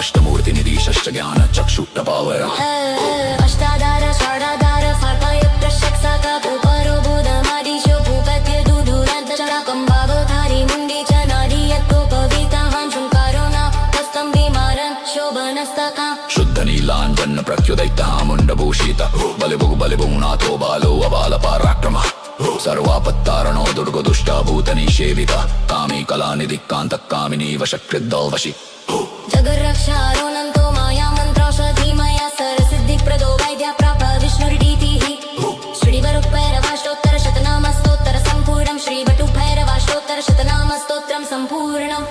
अष्टमूर्तिनिधि षष्ठ ज्ञान चक्षुटपावर अष्टाधार षडाधार फाल्पायुक्त शक्साका भूपरो भूतमादिशो भूपत्य दुधुरन्तचराकं भावधारी मुण्डी च नाडी यत्कोपवीताहां शृङ्कारो न हस्तं विमारन् शोभनस्तका शुद्ध नीलाञ्जन्न प्रत्युदैतः मुण्डभूषित बलिभुग्नाथो बालो अबाल पराक्रम सर्वापत्तारणो दुर्गदुष्टाभूतनिषेवित कामी कलानिधि कान्तः कामिनी वशकृद्दल्वशि जगद्रक्षारोऽनन्तो माया मन्त्रौषधीमया सरसिद्धिप्रदो वैद्या प्राप विष्णुर्डीतिः श्रीवरुक्भैरवाष्टोत्तरशतनामस्तोत्तरसम्पूर्णं श्रीवटुभैरवाष्टोत्तरशतनामस्तोत्रं सम्पूर्णम्